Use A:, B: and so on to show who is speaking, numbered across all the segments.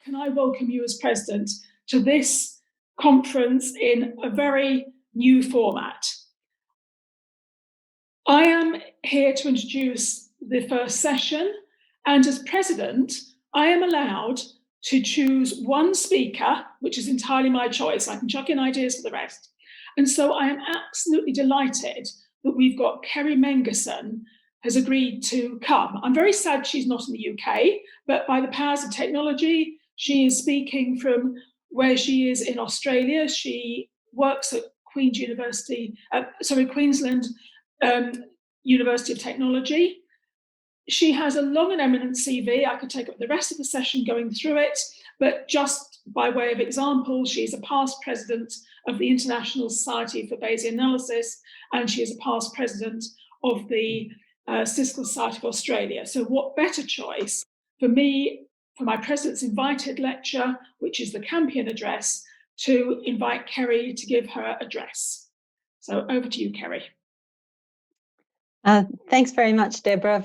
A: Can I welcome you as President to this conference in a very new format? I am here to introduce the first session, and as President, I am allowed to choose one speaker, which is entirely my choice. I can chuck in ideas for the rest. And so I am absolutely delighted that we've got Kerrie Mengersen has agreed to come. I'm very sad she's not in the UK, but by the powers of technology, she is speaking from where she is in Australia. She works at Queensland University of Technology. She has a long and eminent CV. I could take up the rest of the session going through it, but just by way of example, she's a past president of the International Society for Bayesian Analysis, and she is a past president of the Statistical Society of Australia. So what better choice for me, for my president's invited lecture, which is the Campion address, to invite Kerrie to give her address. So over to you, Kerrie.
B: Thanks very much, Deborah,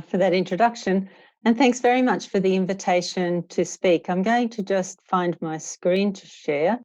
B: for that introduction. And thanks very much for the invitation to speak. I'm going to just find my screen to share.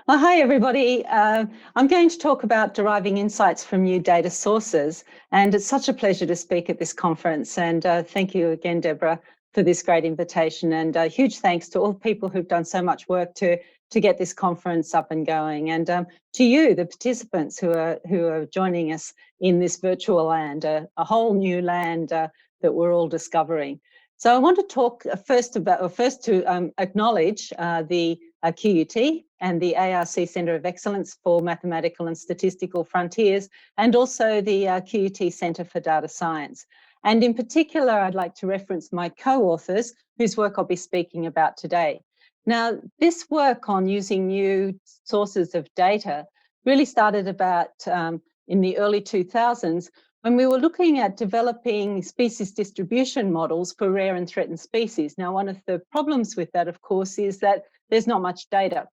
B: Well, hi, everybody. I'm going to talk about deriving insights from new data sources. And it's such a pleasure to speak at this conference. And thank you again, Deborah, for this great invitation. And huge thanks to all people who've done so much work to get this conference up and going. And to you, the participants who are joining us in this virtual land, a whole new land that we're all discovering. So I want to talk first to acknowledge the QUT and the ARC Centre of Excellence for Mathematical and Statistical Frontiers, and also the QUT Centre for Data Science. And in particular, I'd like to reference my co-authors, whose work I'll be speaking about today. Now, this work on using new sources of data really started about in the early 2000s, when we were looking at developing species distribution models for rare and threatened species. Now, one of the problems with that, of course, is that there's not much data,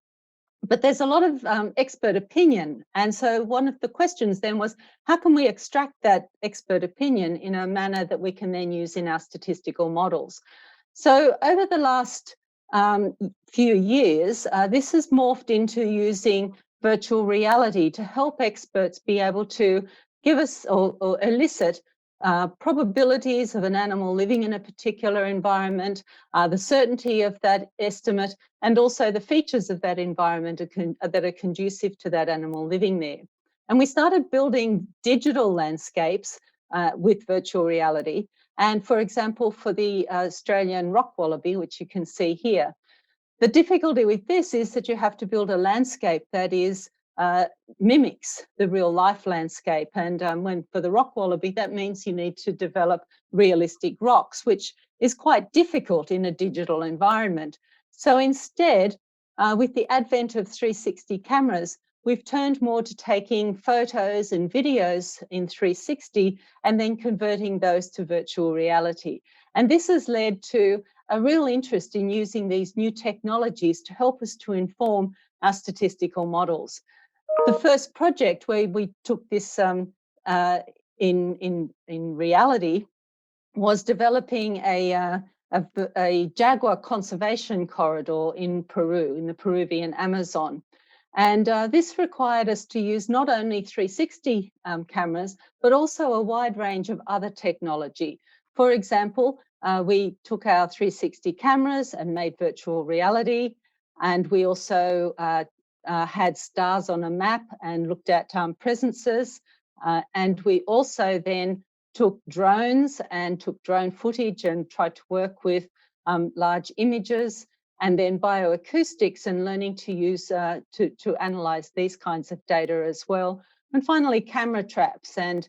B: but there's a lot of expert opinion. And so one of the questions then was, how can we extract that expert opinion in a manner that we can then use in our statistical models? So over the last few years, this has morphed into using virtual reality to help experts be able to give us or elicit probabilities of an animal living in a particular environment, the certainty of that estimate, and also the features of that environment that are conducive to that animal living there. And we started building digital landscapes with virtual reality. And for example, for the Australian rock wallaby, which you can see here, the difficulty with this is that you have to build a landscape that is mimics the real life landscape. And when for the rock wallaby, that means you need to develop realistic rocks, which is quite difficult in a digital environment. So instead, with the advent of 360 cameras, we've turned more to taking photos and videos in 360 and then converting those to virtual reality. And this has led to a real interest in using these new technologies to help us to inform our statistical models. The first project where we took this in reality was developing a jaguar conservation corridor in Peru, in the Peruvian Amazon. And this required us to use not only 360 cameras, but also a wide range of other technology. For example, we took our 360 cameras and made virtual reality. And we also had stars on a map and looked at presences. And we also then took drones and took drone footage and tried to work with large images, and then bioacoustics and learning to use to analyze these kinds of data as well. And finally, camera traps and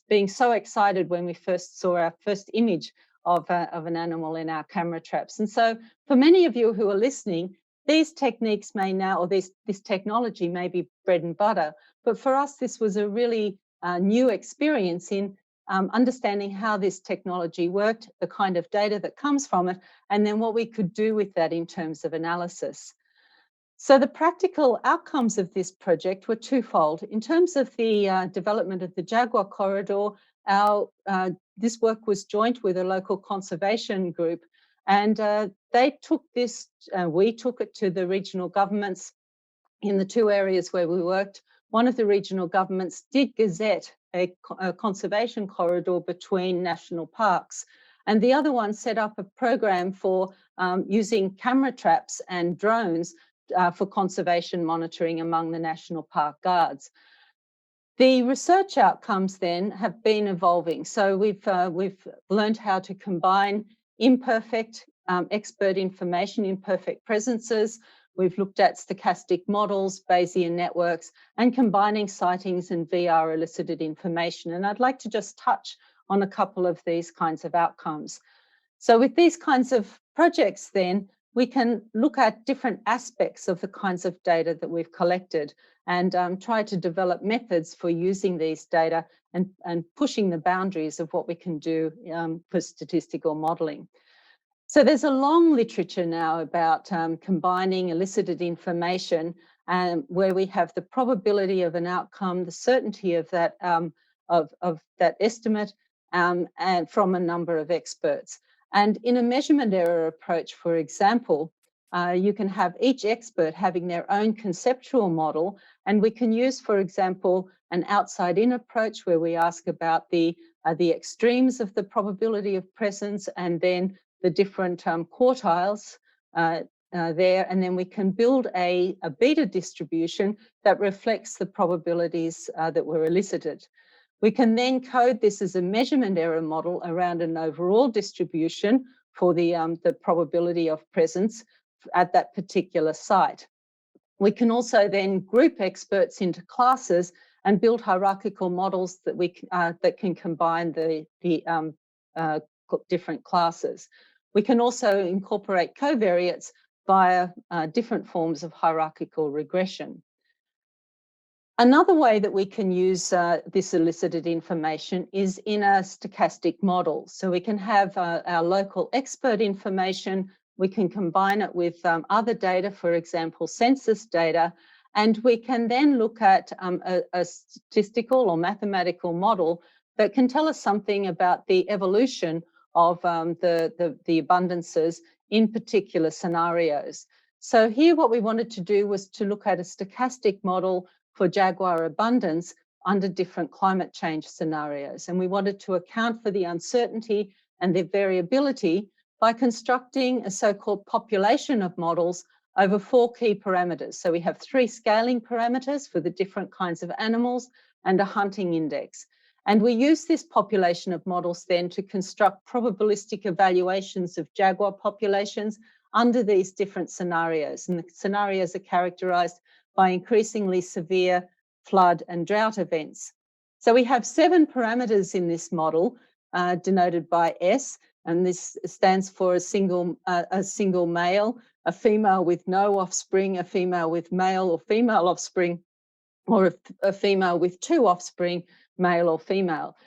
B: being so excited when we first saw our first image of an animal in our camera traps. And so for many of you who are listening, these techniques may now, or this technology may be bread and butter, but for us, this was a really new experience in understanding how this technology worked, the kind of data that comes from it, and then what we could do with that in terms of analysis. So the practical outcomes of this project were twofold. In terms of the development of the jaguar corridor, this work was joint with a local conservation group And they took this, we took it to the regional governments in the two areas where we worked. One of the regional governments did gazette a conservation corridor between national parks, and the other one set up a program for using camera traps and drones for conservation monitoring among the national park guards. The research outcomes then have been evolving. So we've learned how to combine imperfect expert information, imperfect presences. We've looked at stochastic models, Bayesian networks, and combining sightings and VR elicited information. And I'd like to just touch on a couple of these kinds of outcomes. So with these kinds of projects then, we can look at different aspects of the kinds of data that we've collected and try to develop methods for using these data and pushing the boundaries of what we can do for statistical modelling. So there's a long literature now about combining elicited information where we have the probability of an outcome, the certainty of that estimate, and from a number of experts. And in a measurement error approach, for example, you can have each expert having their own conceptual model, and we can use, for example, an outside-in approach where we ask about the extremes of the probability of presence and then the different quartiles there, and then we can build a beta distribution that reflects the probabilities that were elicited. We can then code this as a measurement error model around an overall distribution for the probability of presence at that particular site. We can also then group experts into classes and build hierarchical models that that can combine the different classes. We can also incorporate covariates via different forms of hierarchical regression. Another way that we can use this elicited information is in a stochastic model. So we can have our local expert information, we can combine it with other data, for example, census data, and we can then look at a statistical or mathematical model that can tell us something about the evolution of the abundances in particular scenarios. So here what we wanted to do was to look at a stochastic model for jaguar abundance under different climate change scenarios. And we wanted to account for the uncertainty and the variability by constructing a so-called population of models over 4 key parameters. So we have 3 scaling parameters for the different kinds of animals and a hunting index. And we use this population of models then to construct probabilistic evaluations of jaguar populations under these different scenarios. And the scenarios are characterized by increasingly severe flood and drought events. So we have 7 parameters in this model denoted by S, and this stands for a single male, a female with no offspring, a female with male or female offspring, or a female with 2 offspring, male or female.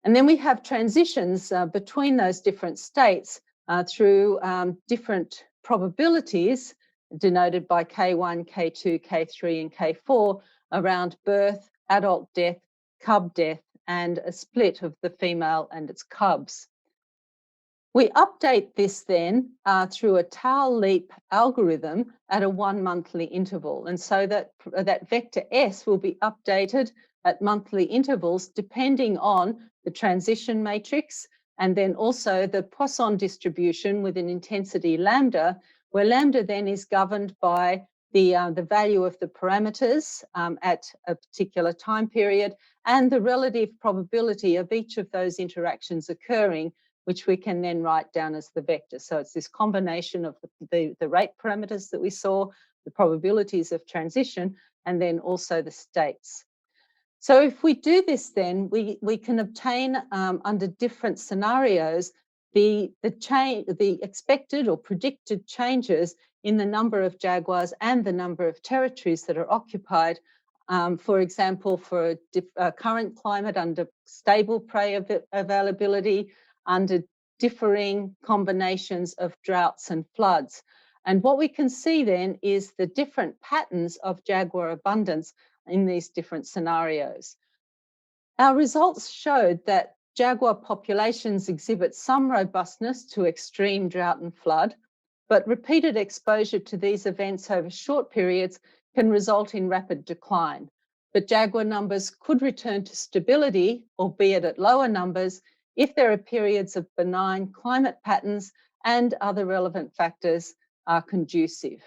B: And then we have transitions between those different states through different probabilities denoted by K1, K2, K3, and K4 around birth, adult death, cub death, and a split of the female and its cubs. We update this then through a tau leap algorithm at a 1 monthly interval. And so that vector S will be updated at monthly intervals depending on the transition matrix and then also the Poisson distribution with an intensity lambda, where lambda then is governed by the value of the parameters at a particular time period and the relative probability of each of those interactions occurring, which we can then write down as the vector. So it's this combination of the rate parameters that we saw, the probabilities of transition, and then also the states. So if we do this, then we can obtain under different scenarios the expected or predicted changes in the number of jaguars and the number of territories that are occupied. For example, for a current climate under stable prey availability, under differing combinations of droughts and floods. And what we can see then is the different patterns of jaguar abundance in these different scenarios. Our results showed that jaguar populations exhibit some robustness to extreme drought and flood, but repeated exposure to these events over short periods can result in rapid decline. But jaguar numbers could return to stability, albeit at lower numbers, if there are periods of benign climate patterns and other relevant factors are conducive.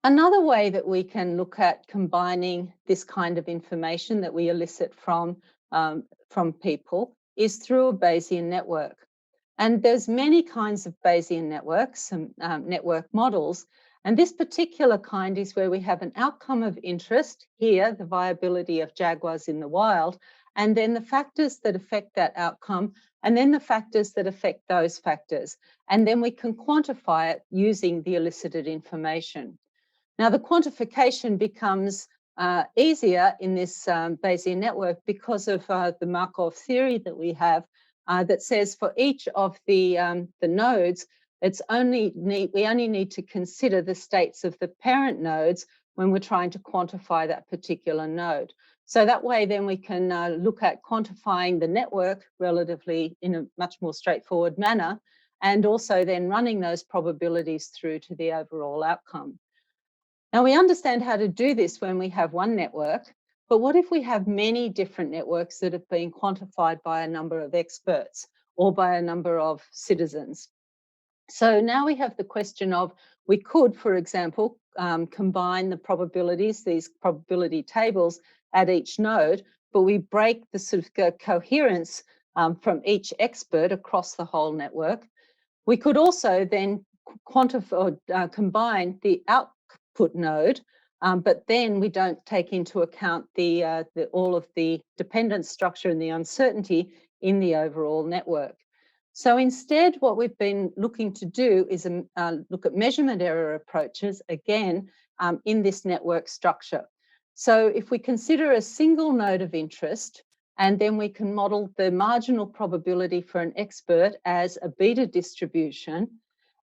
B: Another way that we can look at combining this kind of information that we elicit from people is through a Bayesian network. And there's many kinds of Bayesian networks and network models. And this particular kind is where we have an outcome of interest, here, the viability of jaguars in the wild, and then the factors that affect that outcome, and then the factors that affect those factors. And then we can quantify it using the elicited information. Now, the quantification becomes easier in this Bayesian network because of the Markov theory that we have that says for each of the nodes, we only need to consider the states of the parent nodes when we're trying to quantify that particular node. So that way, then we can look at quantifying the network relatively in a much more straightforward manner, and also then running those probabilities through to the overall outcome. Now, we understand how to do this when we have one network, but what if we have many different networks that have been quantified by a number of experts or by a number of citizens? So now we have the question of, we could, for example, combine the probabilities, these probability tables at each node, but we break the sort of coherence from each expert across the whole network. We could also then quantify or combine the output node, but then we don't take into account all of the dependence structure and the uncertainty in the overall network. So instead, what we've been looking to do is look at measurement error approaches, again, in this network structure. So if we consider a single node of interest, and then we can model the marginal probability for an expert as a beta distribution,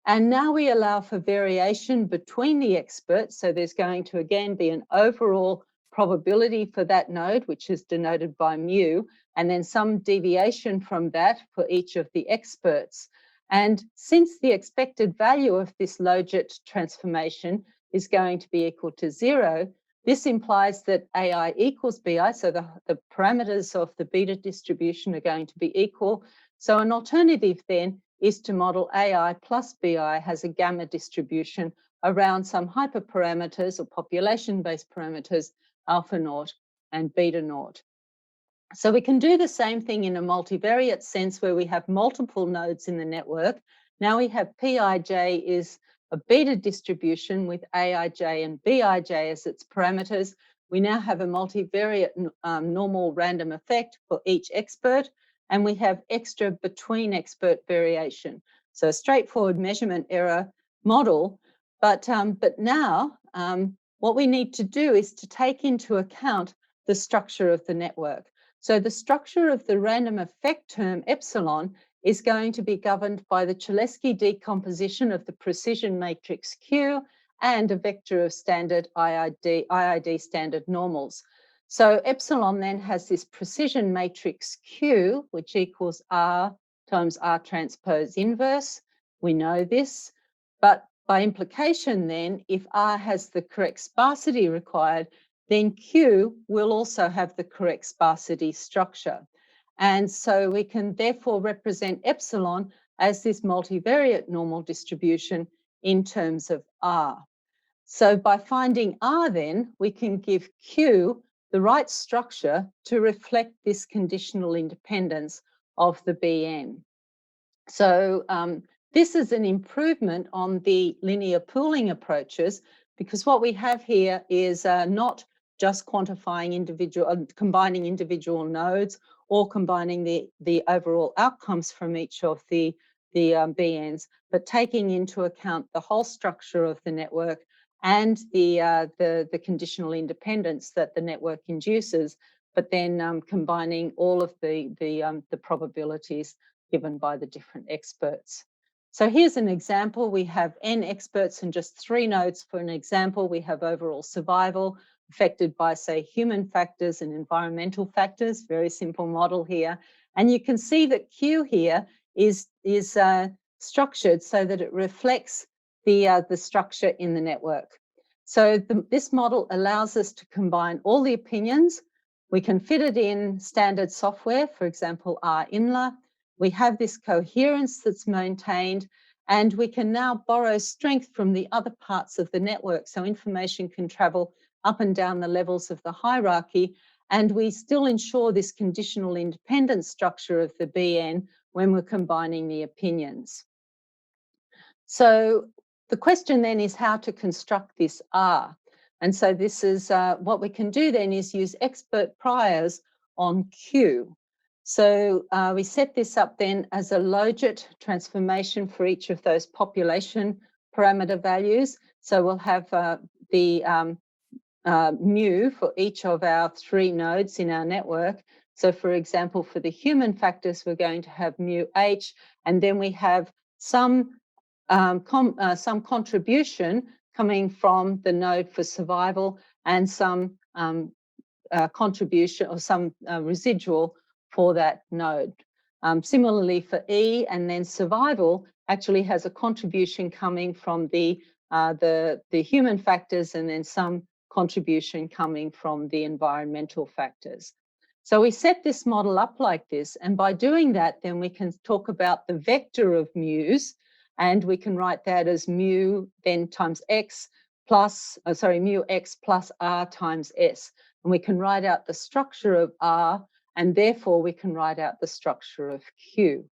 B: and now we allow for variation between the experts. So there's going to, again, be an overall probability for that node, which is denoted by mu, and then some deviation from that for each of the experts. And since the expected value of this logit transformation is going to be equal to 0, this implies that AI equals BI, so the parameters of the beta distribution are going to be equal. So an alternative then is to model AI plus BI has a gamma distribution around some hyperparameters or population-based parameters, alpha naught and beta naught. So we can do the same thing in a multivariate sense where we have multiple nodes in the network. Now we have Pij is a beta distribution with Aij and Bij as its parameters. We now have a multivariate normal random effect for each expert, and we have extra between expert variation. So a straightforward measurement error model, but now what we need to do is to take into account the structure of the network. So the structure of the random effect term epsilon is going to be governed by the Cholesky decomposition of the precision matrix Q and a vector of standard IID standard normals. So epsilon then has this precision matrix Q, which equals R times R transpose inverse. We know this, but by implication then, if R has the correct sparsity required, then Q will also have the correct sparsity structure. And so we can therefore represent epsilon as this multivariate normal distribution in terms of R. So by finding R then, we can give Q the right structure to reflect this conditional independence of the Bn. So this is an improvement on the linear pooling approaches, because what we have here is not just quantifying combining individual nodes or combining the overall outcomes from each of the BNs, but taking into account the whole structure of the network and the conditional independence that the network induces, but then combining all of the probabilities given by the different experts. So here's an example. We have n experts and just 3 nodes for an example. We have overall survival. affected by, say, human factors and environmental factors. Very simple model here. And you can see that Q here is structured so that it reflects the structure in the network. So this model allows us to combine all the opinions. We can fit it in standard software, for example, R-IMLA. We have this coherence that's maintained, and we can now borrow strength from the other parts of the network. So information can travel up and down the levels of the hierarchy, and we still ensure this conditional independence structure of the BN when we're combining the opinions. So the question then is how to construct this R. And so this is what we can do then is use expert priors on Q. So we set this up then as a logit transformation for each of those population parameter values. So we'll have the mu for each of our 3 nodes in our network. So for example, for the human factors, we're going to have mu h, and then we have some contribution coming from the node for survival and some contribution or some residual for that node. Similarly for E, and then survival actually has a contribution coming from the human factors and then some contribution coming from the environmental factors. So we set this model up like this, and by doing that, then we can talk about the vector of mu's, and we can write that as mu then times x plus, mu x plus r times s. And we can write out the structure of R, and therefore we can write out the structure of Q.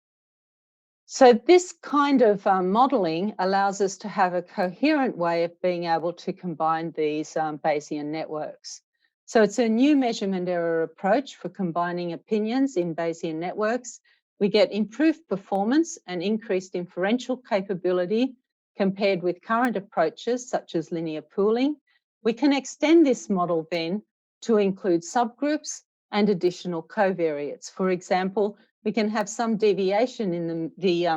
B: So this kind of modeling allows us to have a coherent way of being able to combine these Bayesian networks. So it's a new measurement error approach for combining opinions in Bayesian networks. We get improved performance and increased inferential capability compared with current approaches such as linear pooling. We can extend this model then to include subgroups and additional covariates. For example, we can have some deviation in the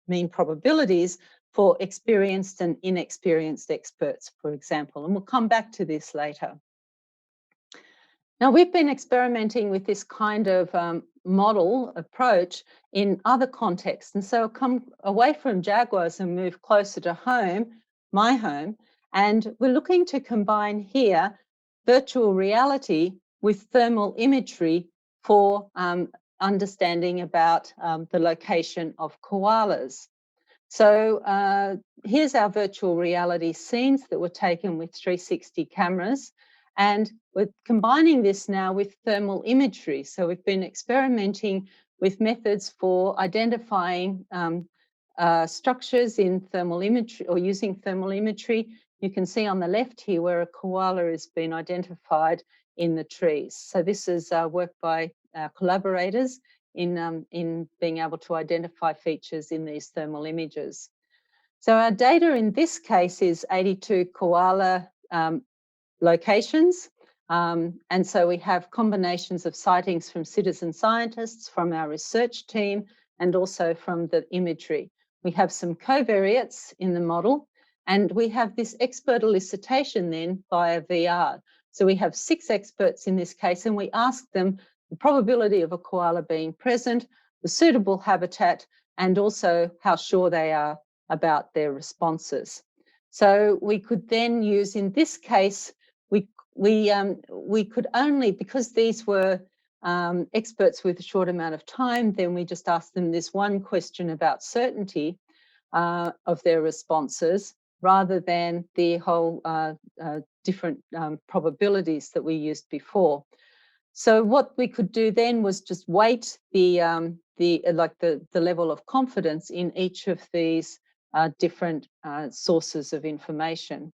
B: mean probabilities for experienced and inexperienced experts, for example, and we'll come back to this later. Now, we've been experimenting with this kind of model approach in other contexts, and so I'll come away from Jaguars and move closer to home, my home, and we're looking to combine here virtual reality with thermal imagery for understanding about the location of koalas. So here's our virtual reality scenes that were taken with 360 cameras, and we're combining this now with thermal imagery. So we've been experimenting with methods for identifying structures in thermal imagery or using thermal imagery. You can see on the left here where a koala has been identified in the trees. So this is work by our collaborators in being able to identify features in these thermal images. So our data in this case is 82 koala locations. And so we have combinations of sightings from citizen scientists, from our research team, and also from the imagery. We have some covariates in the model, and we have this expert elicitation then via VR. So we have 6 experts in this case, and we ask them the probability of a koala being present, the suitable habitat, and also how sure they are about their responses. So we could then use, in this case, we could only, because these were experts with a short amount of time, then we just asked them this one question about certainty of their responses, rather than the whole different probabilities that we used before. So what we could do then was just weight the level of confidence in each of these different sources of information.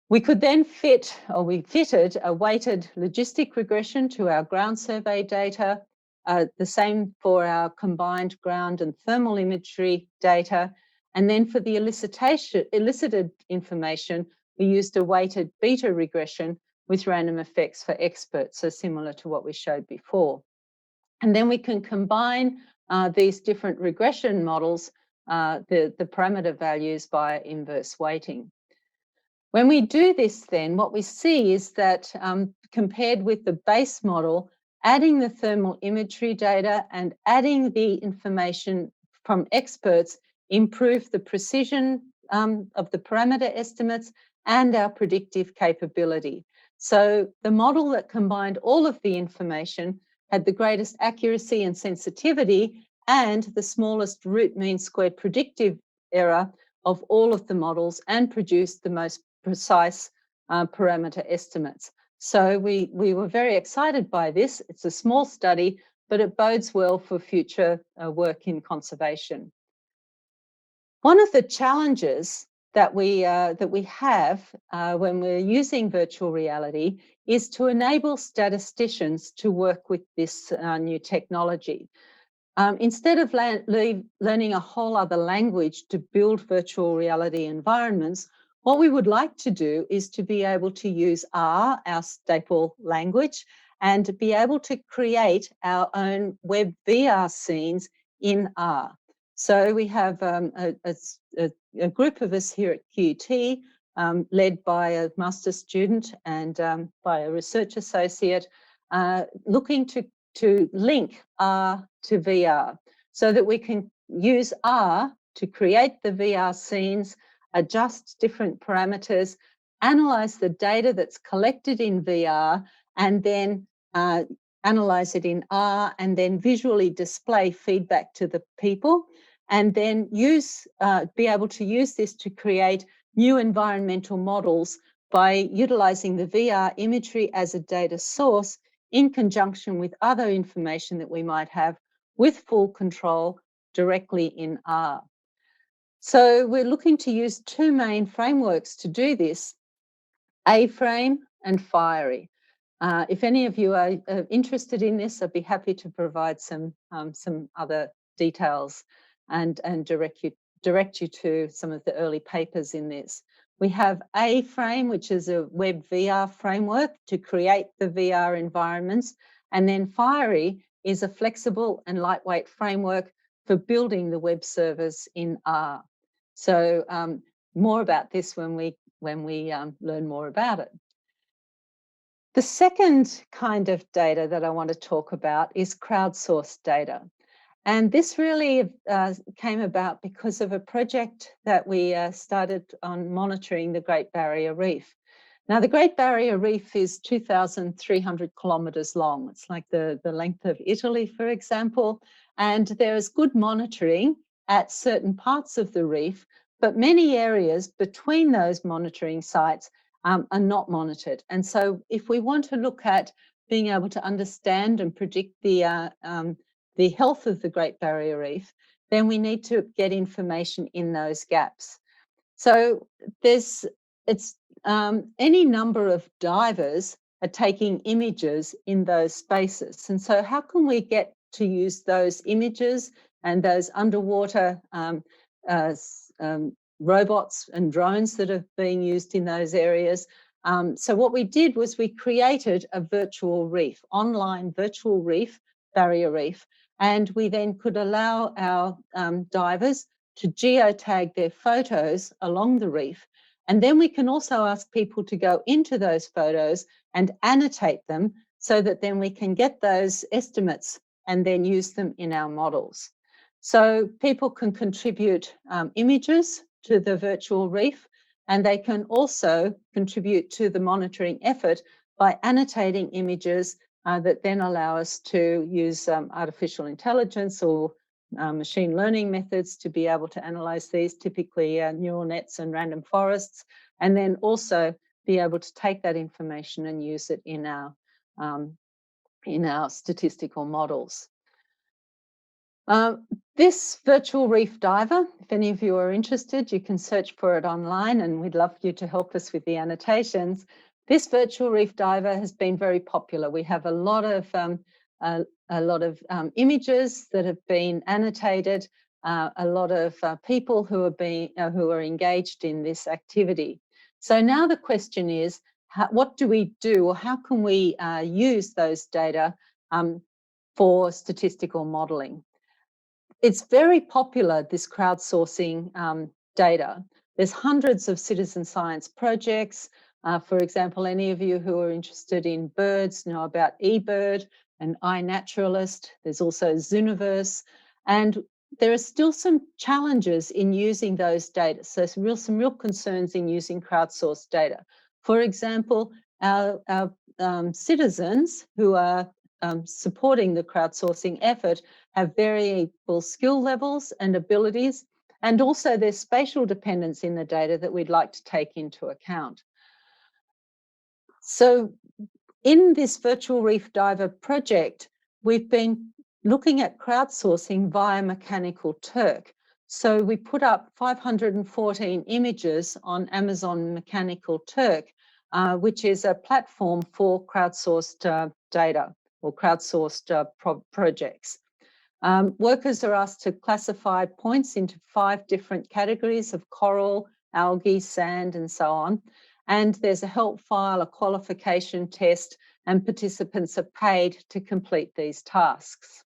B: We could then we fitted a weighted logistic regression to our ground survey data, the same for our combined ground and thermal imagery data. And then for the elicited information, we used a weighted beta regression with random effects for experts, so similar to what we showed before. And then we can combine these different regression models, the parameter values, by inverse weighting. When we do this, then what we see is that compared with the base model, adding the thermal imagery data and adding the information from experts improve the precision of the parameter estimates and our predictive capability. So the model that combined all of the information had the greatest accuracy and sensitivity and the smallest root mean squared predictive error of all of the models and produced the most precise parameter estimates. So we were very excited by this. It's a small study, but it bodes well for future work in conservation. One of the challenges that we have when we're using virtual reality is to enable statisticians to work with this new technology. Instead of learning a whole other language to build virtual reality environments, what we would like to do is to be able to use R, our staple language, and be able to create our own web VR scenes in R. So we have a group of us here at QUT, led by a master's student and by a research associate, looking to link R to VR so that we can use R to create the VR scenes, adjust different parameters, analyze the data that's collected in VR, and then analyze it in R, and then visually display feedback to the people, and then be able to use this to create new environmental models by utilizing the VR imagery as a data source in conjunction with other information that we might have with full control directly in R. So we're looking to use two main frameworks to do this, A-Frame and Fiery. If any of you are interested in this, I'd be happy to provide some other details and direct you to some of the early papers in this. We have A-Frame, which is a web VR framework to create the VR environments, and then Fiery is a flexible and lightweight framework for building the web servers in R. So more about this when we learn more about it. The second kind of data that I want to talk about is crowdsourced data. And this really came about because of a project that we started on monitoring the Great Barrier Reef. Now, the Great Barrier Reef is 2,300 kilometres long. It's like the length of Italy, for example. And there is good monitoring at certain parts of the reef, but many areas between those monitoring sites are not monitored. And so if we want to look at being able to understand and predict the health of the Great Barrier Reef, then we need to get information in those gaps. So any number of divers are taking images in those spaces. And so how can we get to use those images and those underwater robots and drones that are being used in those areas? So what we did was we created a virtual reef, online virtual reef, barrier reef, and we then could allow our divers to geotag their photos along the reef. And then we can also ask people to go into those photos and annotate them so that then we can get those estimates and then use them in our models. So people can contribute images to the virtual reef, and they can also contribute to the monitoring effort by annotating images that then allow us to use artificial intelligence or machine learning methods to be able to analyze these, typically neural nets and random forests, and then also be able to take that information and use it in our statistical models. This virtual reef diver, if any of you are interested, you can search for it online, and we'd love you to help us with the annotations. This virtual reef diver has been very popular. We have a lot of images that have been annotated, a lot of people who are engaged in this activity. So now the question is, what do we do, or how can we use those data for statistical modelling? It's very popular, this crowdsourcing data, There's hundreds of citizen science projects. For example, any of you who are interested in birds know about eBird and iNaturalist. There's also Zooniverse. And there are still some challenges in using those data. So some real concerns in using crowdsourced data. For example, our citizens who are supporting the crowdsourcing effort have variable skill levels and abilities, and also there's spatial dependence in the data that we'd like to take into account. So in this Virtual Reef Diver project, we've been looking at crowdsourcing via Mechanical Turk. So we put up 514 images on Amazon Mechanical Turk, which is a platform for crowdsourced data or crowdsourced projects. Workers are asked to classify points into 5 different categories of coral, algae, sand, and so on. And there's a help file, a qualification test, and participants are paid to complete these tasks.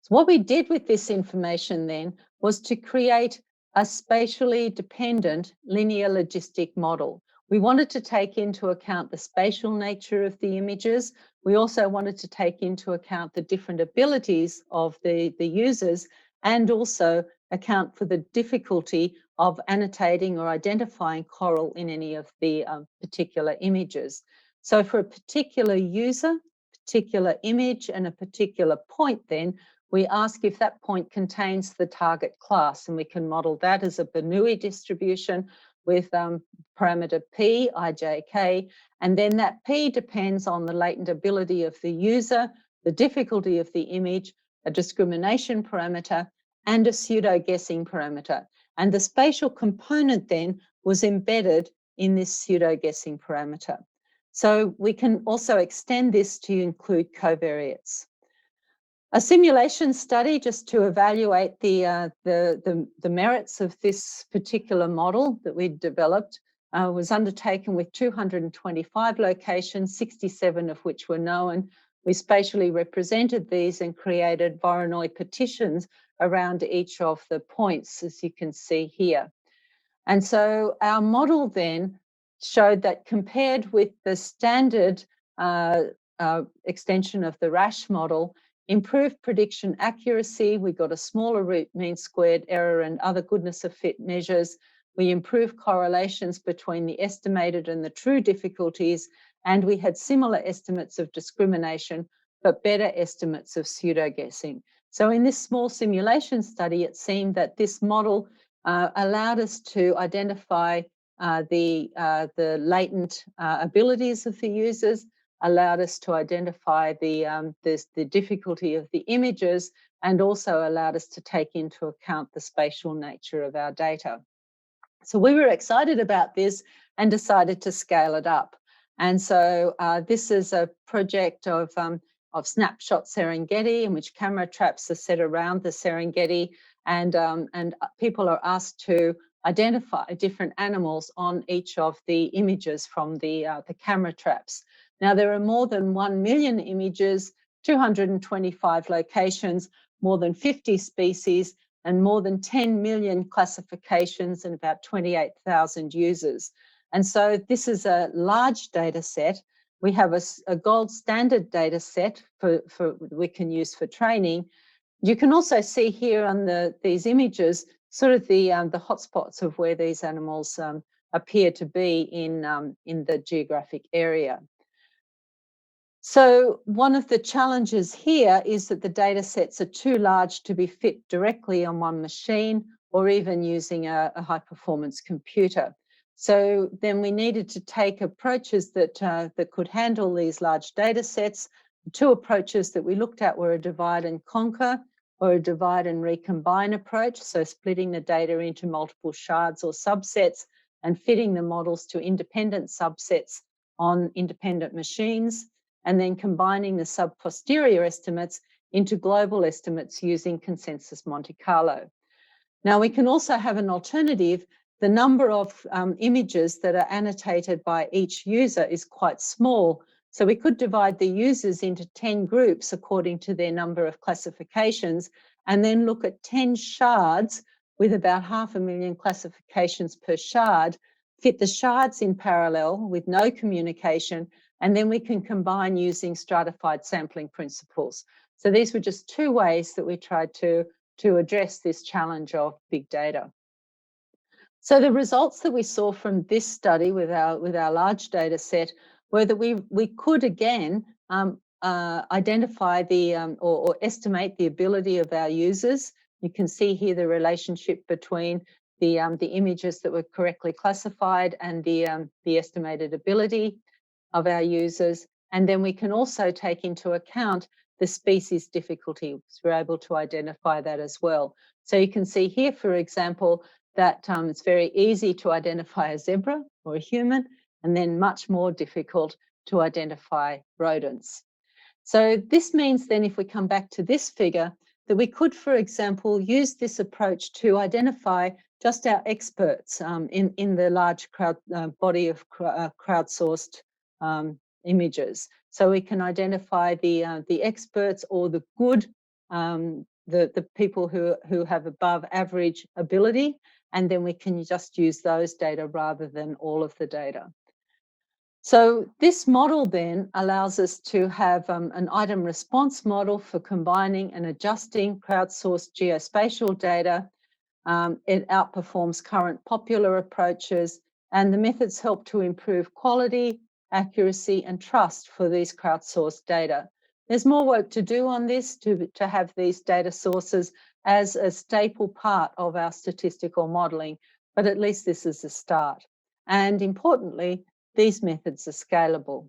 B: So what we did with this information then was to create a spatially dependent linear logistic model. We wanted to take into account the spatial nature of the images. We also wanted to take into account the different abilities of the users, and also account for the difficulty of annotating or identifying coral in any of the particular images. So for a particular user, particular image, and a particular point, then we ask if that point contains the target class, and we can model that as a Bernoulli distribution with parameter P, IJK, and then that P depends on the latent ability of the user, the difficulty of the image, a discrimination parameter, and a pseudo-guessing parameter. And the spatial component then was embedded in this pseudo-guessing parameter. So we can also extend this to include covariates. A simulation study just to evaluate the merits of this particular model that we developed was undertaken with 225 locations, 67 of which were known. We spatially represented these and created Voronoi partitions around each of the points, as you can see here. And so our model then showed that compared with the standard extension of the RASH model, improved prediction accuracy, we got a smaller root mean squared error and other goodness of fit measures. We improved correlations between the estimated and the true difficulties, and we had similar estimates of discrimination, but better estimates of pseudo-guessing. So in this small simulation study, it seemed that this model allowed us to identify the latent abilities of the users, allowed us to identify the difficulty of the images, and also allowed us to take into account the spatial nature of our data. So we were excited about this and decided to scale it up. And so this is a project of Snapshot Serengeti, in which camera traps are set around the Serengeti, and people are asked to identify different animals on each of the images from the camera traps. Now, there are more than 1 million images, 225 locations, more than 50 species, and more than 10 million classifications and about 28,000 users. And so this is a large data set. We have a gold standard data set for we can use for training. You can also see here on these images sort of the hotspots of where these animals appear to be in the geographic area. So one of the challenges here is that the data sets are too large to be fit directly on one machine or even using a high-performance computer. So then we needed to take approaches that could handle these large data sets. The 2 approaches that we looked at were a divide and conquer or a divide and recombine approach, so splitting the data into multiple shards or subsets and fitting the models to independent subsets on independent machines, and then combining the sub-posterior estimates into global estimates using consensus Monte Carlo. Now, we can also have an alternative. The number of images that are annotated by each user is quite small, so we could divide the users into 10 groups according to their number of classifications, and then look at 10 shards with about 500,000 classifications per shard, fit the shards in parallel with no communication, and then we can combine using stratified sampling principles. So these were just two ways that we tried to address this challenge of big data. So the results that we saw from this study with our large data set were that we could again identify the or estimate the ability of our users. You can see here the relationship between the images that were correctly classified and the estimated ability of our users. And then we can also take into account the species difficulty. So we're able to identify that as well. So you can see here, for example, that it's very easy to identify a zebra or a human, and then much more difficult to identify rodents. So this means then, if we come back to this figure, that we could, for example, use this approach to identify just our experts in the large body of crowdsourced images. So we can identify the experts or the good, the people who have above average ability, and then we can just use those data rather than all of the data. So this model then allows us to have an item response model for combining and adjusting crowdsourced geospatial data. It outperforms current popular approaches, and the methods help to improve quality, accuracy, and trust for these crowdsourced data. There's more work to do on this to have these data sources as a staple part of our statistical modelling, but at least this is a start. And importantly, these methods are scalable.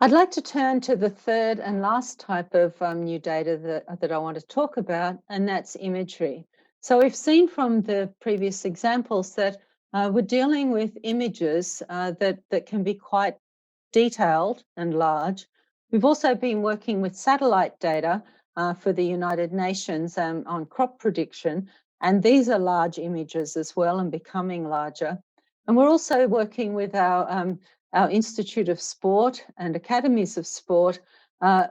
B: I'd like to turn to the third and last type of new data that I want to talk about, and that's imagery. So we've seen from the previous examples that we're dealing with images that can be quite detailed and large. We've also been working with satellite data for the United Nations on crop prediction, and these are large images as well and becoming larger. And we're also working with our Institute of Sport and Academies of Sport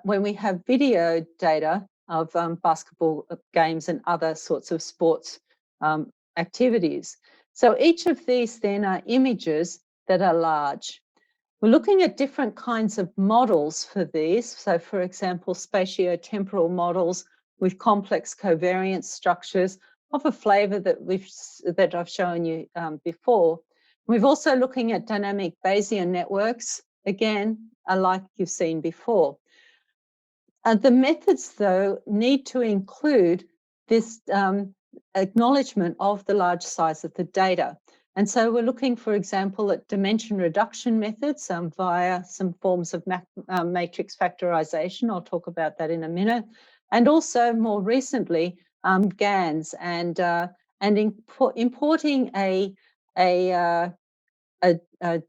B: when we have video data of basketball games and other sorts of sports activities. So each of these then are images that are large. We're looking at different kinds of models for these. So for example, spatiotemporal models with complex covariance structures of a flavour that I've shown you before. We're also looking at dynamic Bayesian networks, again, like you've seen before. The methods, though, need to include this acknowledgement of the large size of the data. And so we're looking, for example, at dimension reduction methods via some forms of matrix factorization. I'll talk about that in a minute. And also more recently, GANs and importing a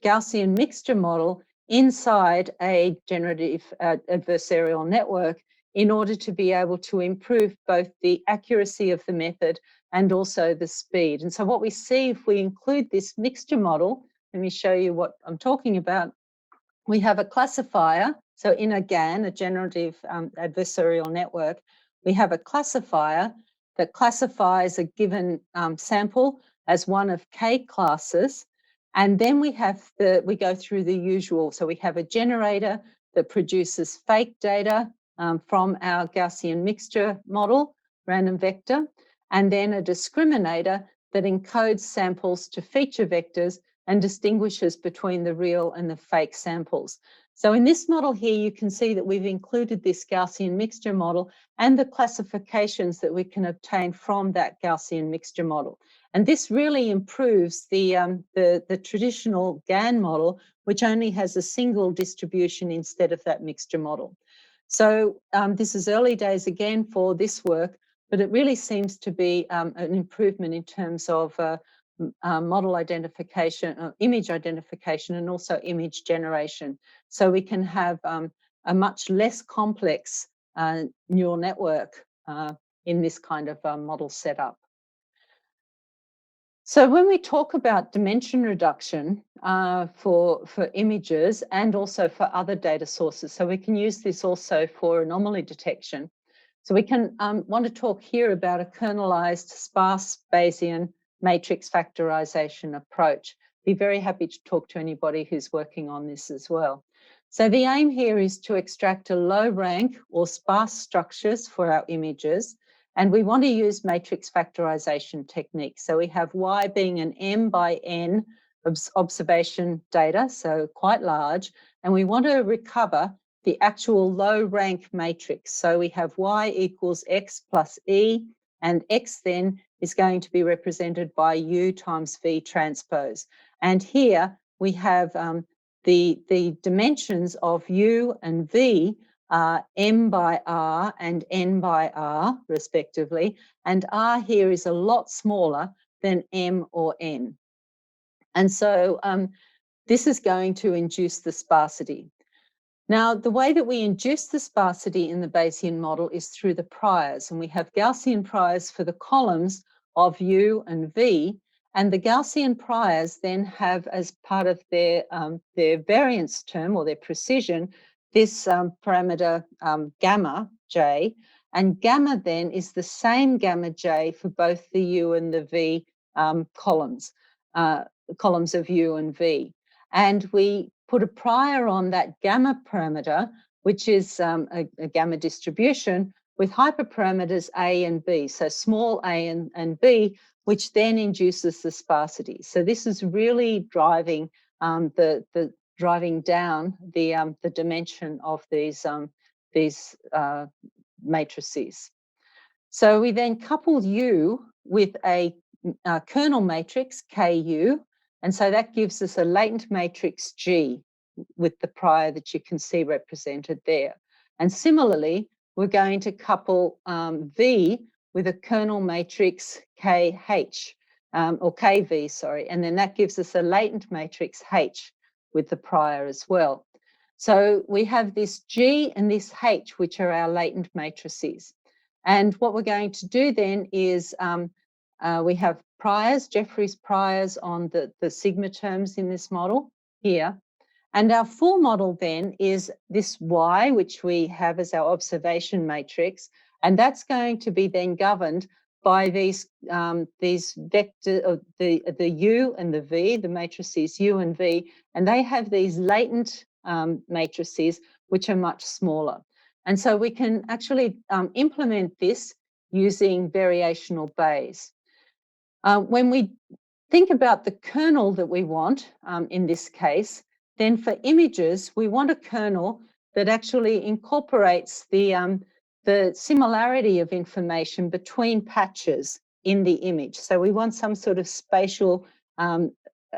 B: Gaussian mixture model inside a generative adversarial network in order to be able to improve both the accuracy of the method and also the speed. And so what we see if we include this mixture model, let me show you what I'm talking about. We have a classifier. So in a GAN, a generative adversarial network, we have a classifier that classifies a given sample as one of K classes. And then we go through the usual. So we have a generator that produces fake data from our Gaussian mixture model, random vector, and then a discriminator that encodes samples to feature vectors and distinguishes between the real and the fake samples. So in this model here, you can see that we've included this Gaussian mixture model and the classifications that we can obtain from that Gaussian mixture model. And this really improves the traditional GAN model, which only has a single distribution instead of that mixture model. So this is early days again for this work, but it really seems to be an improvement in terms of model identification, image identification, and also image generation. So we can have a much less complex neural network in this kind of model setup. So when we talk about dimension reduction for images and also for other data sources, so we can use this also for anomaly detection. So we can want to talk here about a kernelized sparse Bayesian matrix factorization approach. Be very happy to talk to anybody who's working on this as well. So the aim here is to extract a low rank or sparse structures for our images, and we want to use matrix factorization techniques. So we have Y being an M by N observation data, so quite large, and we want to recover the actual low rank matrix. So we have Y equals X plus E, and X then is going to be represented by U times V transpose. And here we have the dimensions of U and V are M by R and N by R respectively, and R here is a lot smaller than M or N. And so this is going to induce the sparsity. Now, the way that we induce the sparsity in the Bayesian model is through the priors, and we have Gaussian priors for the columns of U and V, and the Gaussian priors then have as part of their variance term or their precision, this parameter gamma J, and gamma then is the same gamma J for both the U and the V columns of U and V. And we put a prior on that gamma parameter, which is a gamma distribution with hyperparameters A and B, so small a and B, which then induces the sparsity. So this is really driving driving down the dimension of these matrices. So we then couple U with a kernel matrix KU, and so that gives us a latent matrix G with the prior that you can see represented there. And similarly, we're going to couple V with a kernel matrix KH, or KV, sorry, and then that gives us a latent matrix H with the prior as well. So we have this G and this H, which are our latent matrices. And what we're going to do then is we have priors, Jeffrey's priors on the sigma terms in this model here. And our full model then is this Y, which we have as our observation matrix, and that's going to be then governed by these vector, the U and the V, the matrices U and V, and they have these latent matrices which are much smaller. And so we can actually implement this using variational Bayes. When we think about the kernel that we want in this case, then for images, we want a kernel that actually incorporates the similarity of information between patches in the image. So we want some sort of spatial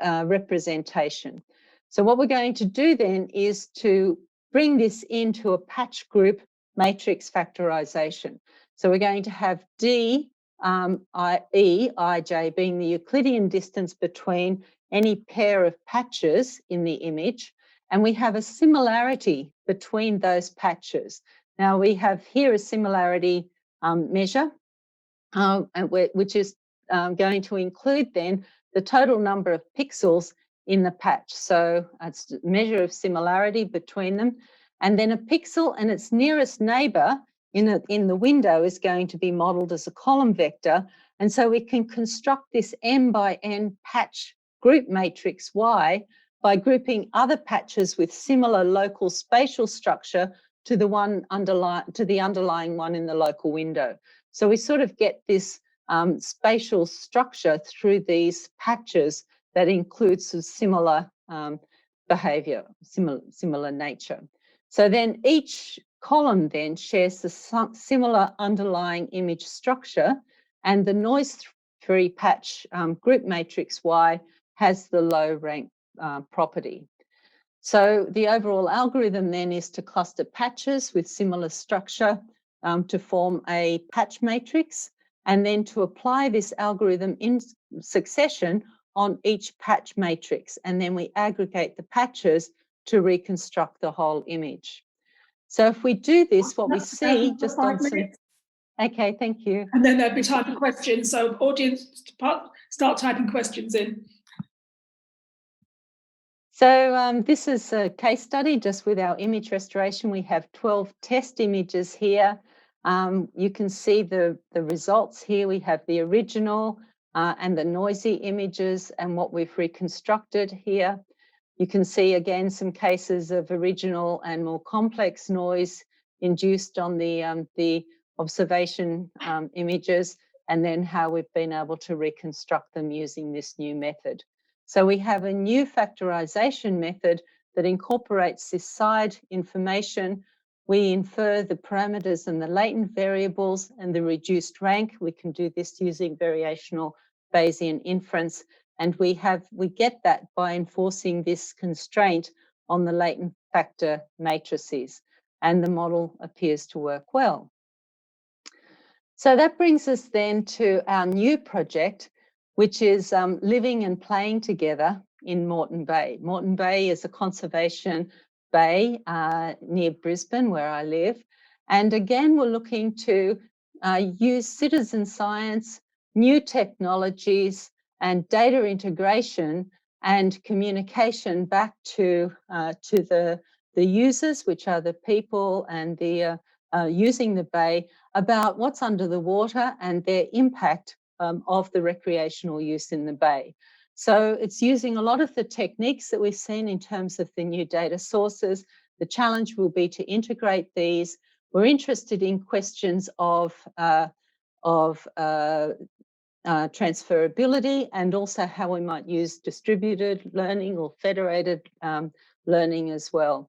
B: representation. So what we're going to do then is to bring this into a patch group matrix factorization. So we're going to have D, Ij being the Euclidean distance between any pair of patches in the image, and we have a similarity between those patches. Now we have here a similarity measure, which is going to include then the total number of pixels in the patch. So it's a measure of similarity between them. And then a pixel and its nearest neighbor in the window is going to be modeled as a column vector. And so we can construct this M by N patch group matrix Y by grouping other patches with similar local spatial structure to the underlying one in the local window. So we sort of get this spatial structure through these patches that includes a similar behavior, similar nature. So then each column then shares the similar underlying image structure, and the noise-free patch group matrix Y has the low rank property. So the overall algorithm then is to cluster patches with similar structure to form a patch matrix, and then to apply this algorithm in succession on each patch matrix. And then we aggregate the patches to reconstruct the whole image. So if we do this, what we see just on some... Okay, thank you.
A: And then there'll be time for questions. So audience, start typing questions in.
B: So this is a case study just with our image restoration. We have 12 test images here. You can see the results here. We have the original and the noisy images and what we've reconstructed here. You can see again some cases of original and more complex noise induced on the observation images, and then how we've been able to reconstruct them using this new method. So we have a new factorization method that incorporates this side information. We infer the parameters and the latent variables and the reduced rank. We can do this using variational Bayesian inference. And we get that by enforcing this constraint on the latent factor matrices. And the model appears to work well. So that brings us then to our new project, which is living and playing together in Moreton Bay. Moreton Bay is a conservation bay near Brisbane, where I live. And again, we're looking to use citizen science, new technologies, and data integration and communication back to the users, which are the people and the using the bay, about what's under the water and their impact of the recreational use in the bay. So it's using a lot of the techniques that we've seen in terms of the new data sources. The challenge will be to integrate these. We're interested in questions of transferability, and also how we might use distributed learning or federated learning as well.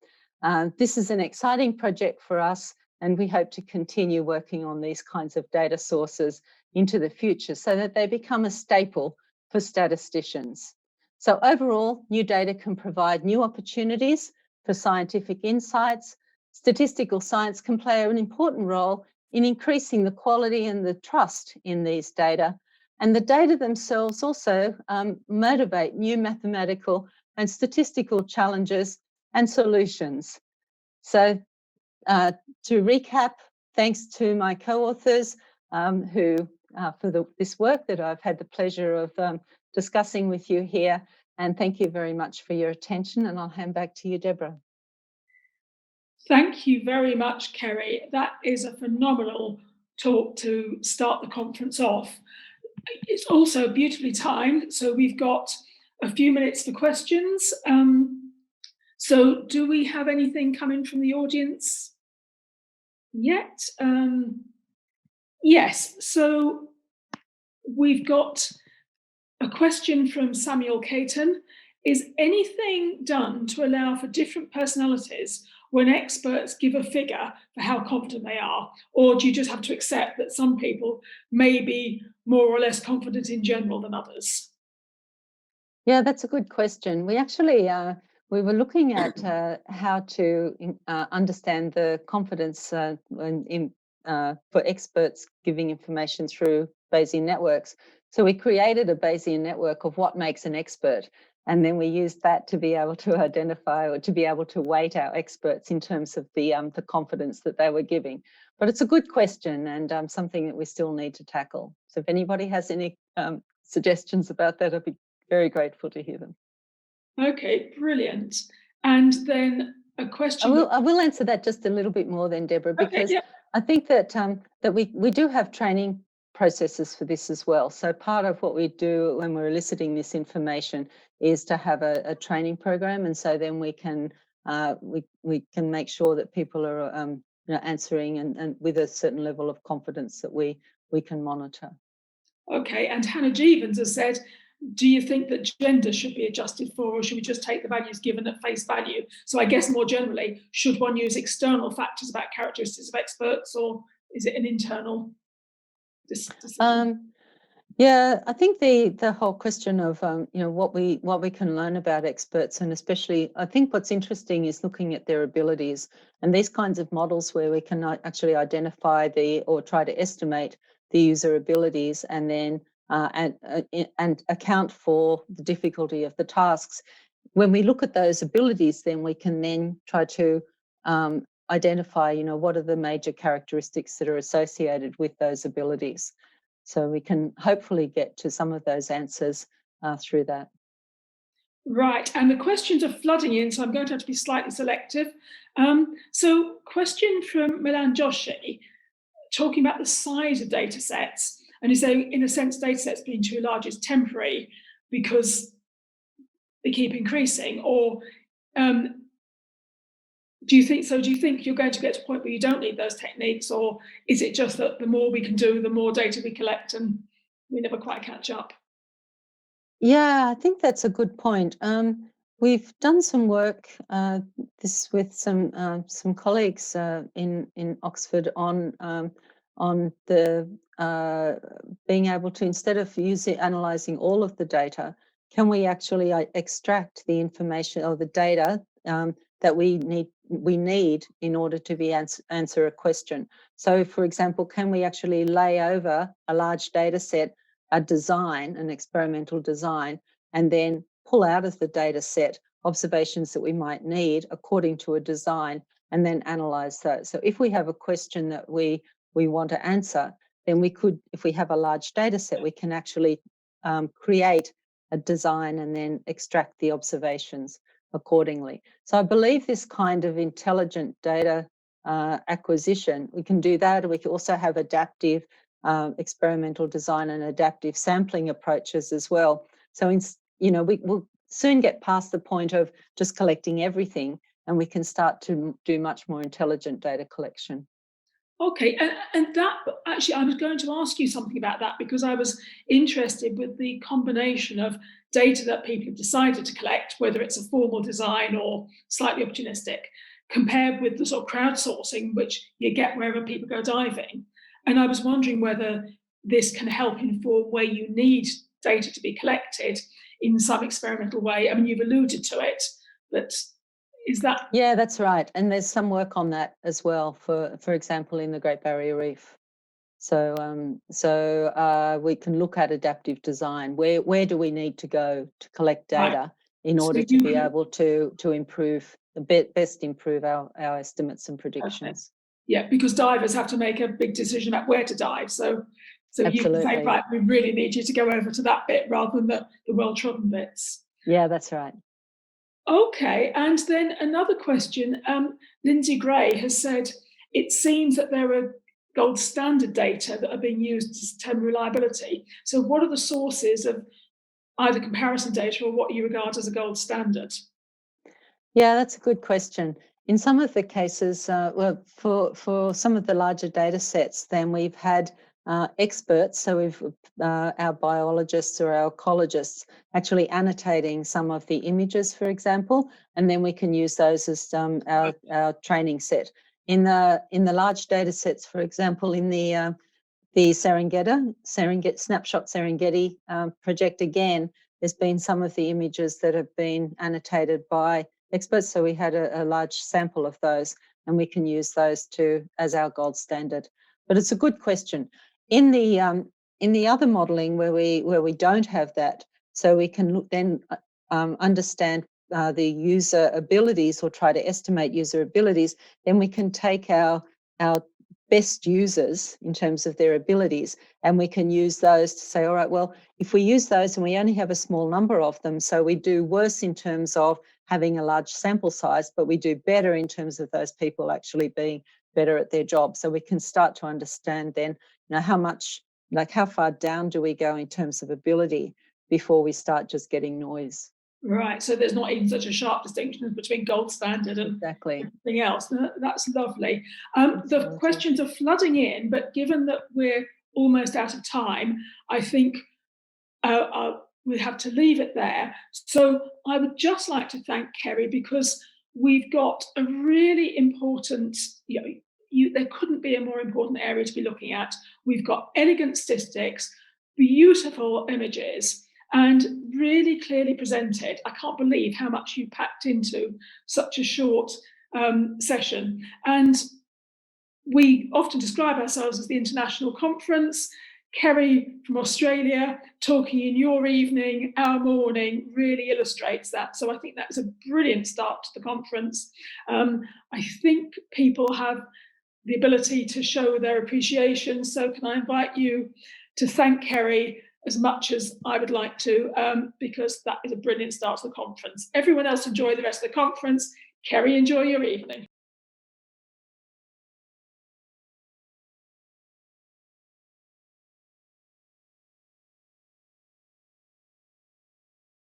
B: This is an exciting project for us, and we hope to continue working on these kinds of data sources into the future so that they become a staple for statisticians. So overall, new data can provide new opportunities for scientific insights. Statistical science can play an important role in increasing the quality and the trust in these data. And the data themselves also motivate new mathematical and statistical challenges and solutions. So to recap, thanks to my co-authors for this work that I've had the pleasure of discussing with you here. And thank you very much for your attention. And I'll hand back to you, Deborah.
A: Thank you very much, Kerrie. That is a phenomenal talk to start the conference off. It's also beautifully timed, so we've got a few minutes for questions. So do we have anything coming from the audience yet? Yes, so we've got a question from Samuel Caton. Is anything done to allow for different personalities when experts give a figure for how confident they are? Or do you just have to accept that some people may be more or less confident in general than others?
B: Yeah, that's a good question. We actually, we were looking at how to understand the confidence for experts giving information through Bayesian networks. So we created a Bayesian network of what makes an expert. And then we used that to be able to identify or to be able to weight our experts in terms of the confidence that they were giving. But it's a good question and something that we still need to tackle. So if anybody has any suggestions about that, I'd be very grateful to hear them.
A: Okay, brilliant. And then a question.
B: I will answer that just a little bit more then, Deborah, because I think that that we do have training processes for this as well. So part of what we do when we're eliciting this information is to have a training program, and so then we can make sure that people are answering and with a certain level of confidence that we can monitor.
A: Okay, and Hannah Jevons has said, do you think that gender should be adjusted for, or should we just take the values given at face value? So I guess more generally, should one use external factors about characteristics of experts, or is it an internal decision?
B: Yeah, I think the whole question of what we can learn about experts, and especially I think what's interesting is looking at their abilities and these kinds of models where we can actually identify or try to estimate the user abilities and then and account for the difficulty of the tasks. When we look at those abilities, then we can then try to identify what are the major characteristics that are associated with those abilities. So we can hopefully get to some of those answers through that.
A: Right, and the questions are flooding in, so I'm going to have to be slightly selective. So question from Milan Joshi. talking about the size of data sets, and you say, in a sense, data sets being too large is temporary because they keep increasing, or do you think you're going to get to a point where you don't need those techniques, or is it just that the more we can do, the more data we collect, and we never quite catch up?
B: Yeah, I think that's a good point. We've done some work this with some colleagues in Oxford on the being able to, instead of analysing all of the data, can we actually extract the information or the data that we need in order to answer a question. So, for example, can we actually lay over a large data set a design, an experimental design, and then pull out of the data set observations that we might need according to a design, and then analyze those. So if we have a question that we want to answer, then we could, if we have a large data set, we can actually create a design and then extract the observations accordingly. So I believe this kind of intelligent data acquisition, we can do that. We can also have adaptive experimental design and adaptive sampling approaches as well. So, we will soon get past the point of just collecting everything, and we can start to do much more intelligent data collection.
A: Okay, and that, actually, I was going to ask you something about that, because I was interested with the combination of data that people have decided to collect, whether it's a formal design or slightly opportunistic, compared with the sort of crowdsourcing, which you get wherever people go diving. And I was wondering whether this can help inform where you need data to be collected in some experimental way. I mean, you've alluded to it, but is that?
B: Yeah, that's right. And there's some work on that as well, for example, in the Great Barrier Reef. So we can look at adaptive design. Where do we need to go to collect data in order to be able to improve, best improve our estimates and predictions?
A: Okay. Yeah, because divers have to make a big decision about where to dive. So you can say, right, we really need you to go over to that bit rather than the well-trodden bits.
B: Yeah, that's right.
A: Okay, and then another question. Lindsay Gray has said, it seems that there are gold standard data that are being used to determine reliability. So what are the sources of either comparison data or what you regard as a gold standard?
B: Yeah, that's a good question. In some of the cases, well, for some of the larger data sets, then we've had experts, so we've our biologists or our ecologists actually annotating some of the images, for example, and then we can use those as our training set. In the large data sets, for example, in the Serengeti Snapshot Serengeti project, again, there's been some of the images that have been annotated by experts. So we had a large sample of those, and we can use those as our gold standard. But it's a good question. In the other modelling where we don't have that, so we can then understand the user abilities or try to estimate user abilities, then we can take our best users in terms of their abilities, and we can use those to say, all right, well, if we use those and we only have a small number of them, so we do worse in terms of having a large sample size, but we do better in terms of those people actually being better at their job. So we can start to understand then, how much, how far down do we go in terms of ability before we start just getting noise.
A: Right, so there's not even such a sharp distinction between gold standard and everything else. That's lovely. The questions are flooding in, but given that we're almost out of time, I think we have to leave it there. So I would just like to thank Kerrie, because we've got a really important, there couldn't be a more important area to be looking at. We've got elegant statistics, beautiful images, and really clearly presented. I can't believe how much you packed into such a short session. And we often describe ourselves as the international conference. Kerrie from Australia talking in your evening, our morning, really illustrates that. So I think that's a brilliant start to the conference. I think people have the ability to show their appreciation. So can I invite you to thank Kerrie as much as I would like to, because that is a brilliant start to the conference. Everyone else enjoy the rest of the conference. Kerrie, enjoy your evening.